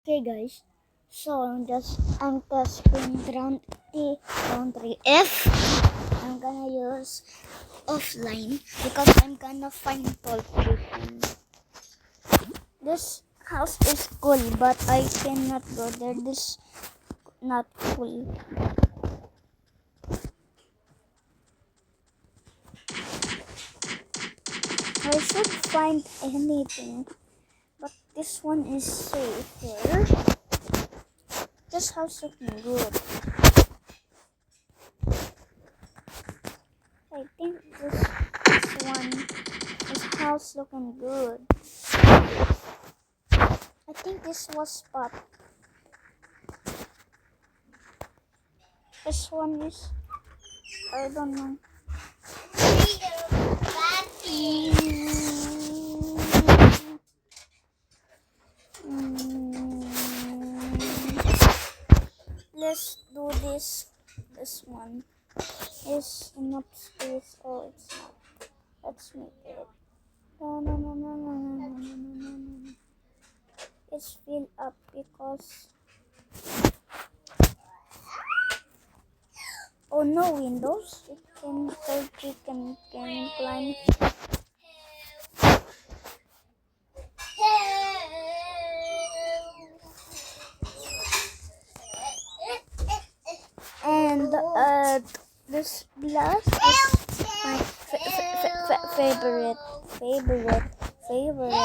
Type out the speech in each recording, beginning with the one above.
Okay guys, so I'm testing round 3 F. I'm gonna use offline because I'm gonna find tall chicken. This house is cool, but I cannot go there. This not cool. I should find anything, but this one is safer. This house looking good. I think this house looking good. I think this was spot. This one is, I don't know. Let's do this. This one is enough space. Oh, it's not. Let's make it. No, no, no, no, no, no, no, no, no, no, no. It's filled up because. Oh, no windows. Chicken can climb. And this glass is my favorite, favorite, favorite,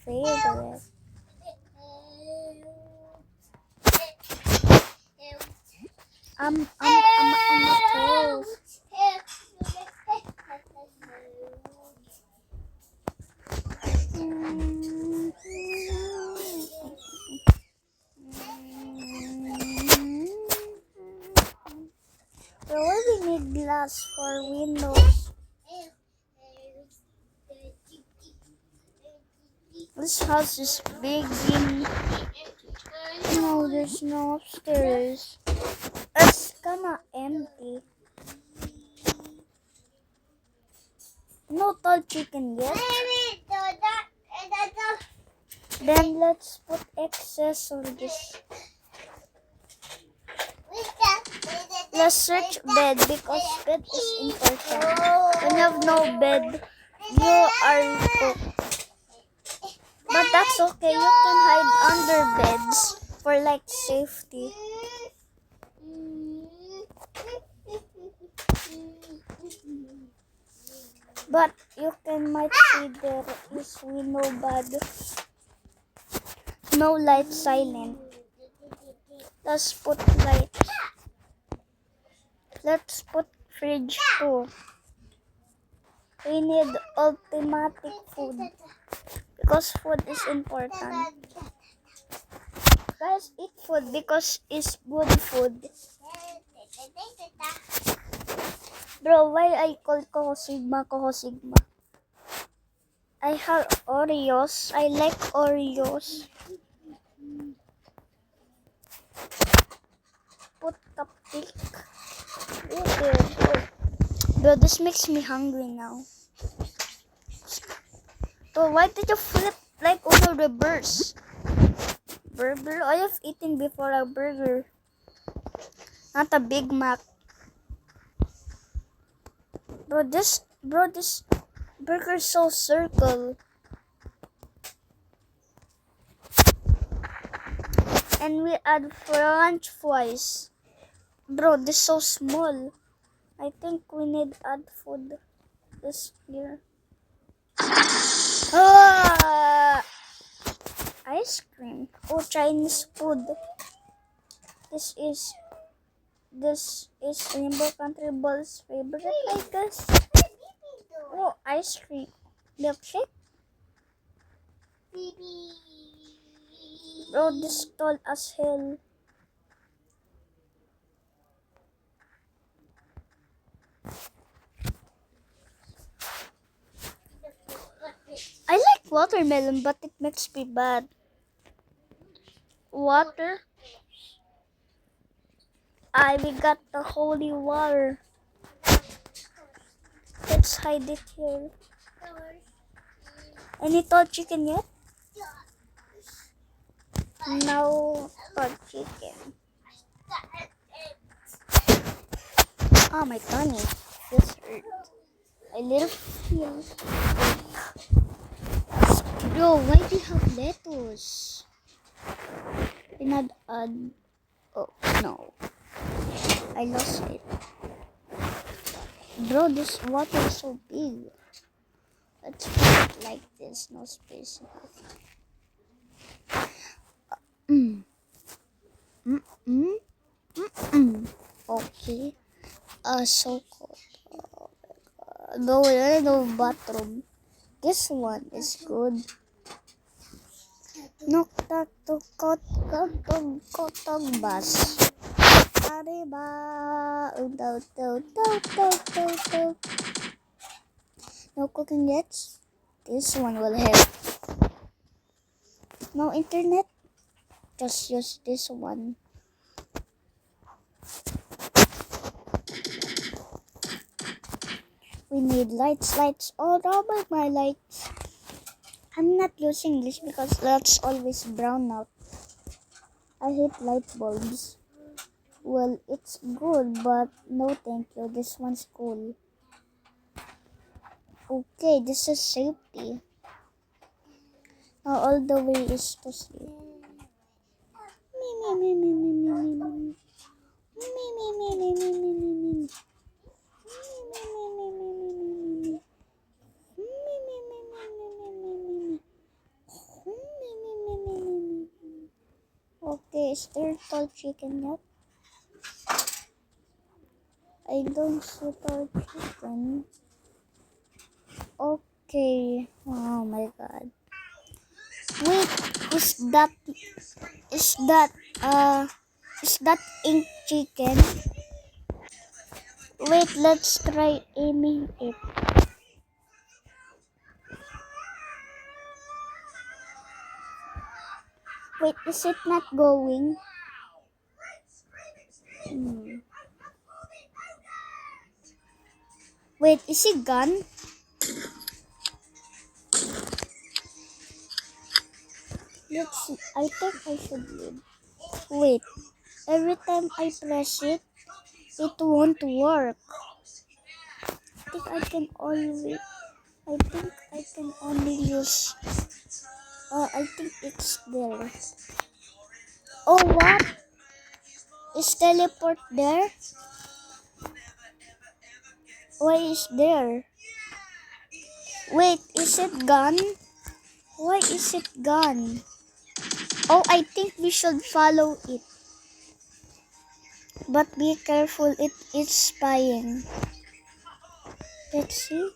favorite. I'm a toast. So why we need glass for windows? This house is big. No, there's no upstairs. It's kinda empty. No tall chicken yet. Then let's put accessories. Let's search bed because bed is important. When you have no bed, you are cooked. But that's okay. You can hide under beds for like safety. But you might see there is window bad. No light, silent. Let's put light. Let's put fridge too. We need automatic food because food is important. Guys, eat food because it's good food. Bro, why I call Coco Sigma Coco Sigma? I have Oreos. I like Oreos. Put cupcake. Bro, this makes me hungry now. So why did you flip like over reverse? Burger? I have eaten before a burger. Not a Big Mac. This burger is so circle. And we add French fries. Bro, this is so small. I think we need add food this here. Ah! Ice cream. Oh, Chinese food. This is Rainbow Country Ball's favorite, I guess. Oh, ice cream. Milkshake. Bro, this tall as hell. I like watermelon, but it makes me bad. Water. We got the holy water. Let's hide it here. Any tall chicken yet? No hot chicken. Oh, my tummy just hurt. A little feel. Bro, why do you have lettuce? Pinad add. Oh no, I lost it. Bro, this water is so big. Let's put it like this, no space. Mm. Mm mm mm. Okay. So cold. No, no bathroom. This one is good. Nokta to kotong bus. Arriba. No cooking yet. This one will help. No internet. Just use this one. We need lights. All over my lights. I'm not using this because that's always brown out. I hate light bulbs. Well, it's good, but no thank you. This one's cool. Okay, this is safety. Now all the way is to sleep. Okay, is there tall chicken yet? I don't see tall chicken. Okay. Oh my god. Wait, is that ink chicken? Wait, let's try aiming it. Wait, is it not going? Wait, is it gone? Let's see. I think I should leave. Wait, every time I press it, it won't work. I think I can only use. I think it's there. Oh, what? Is teleport there? Why is there? Wait, is it gone? Why is it gone? Oh, I think we should follow it. But be careful, it is spying. Let's see.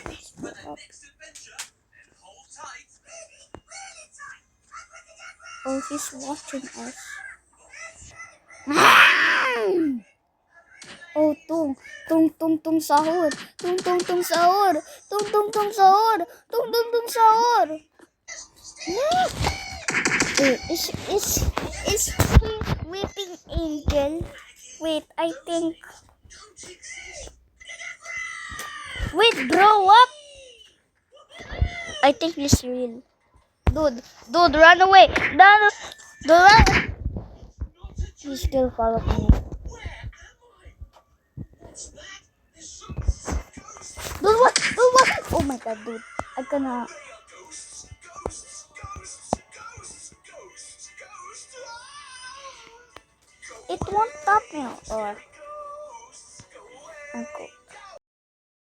Let's go up. Oh, he's watching us. Oh, tung sahur, tung sahur, tung sahur, tung sahur. Is he weeping angel? Wait, I think. Wait, bro, what? I think he's real. Dude, run away! Dude, run! He's still following me. Dude, what? Oh my god, dude. I gonna. It won't stop me. Or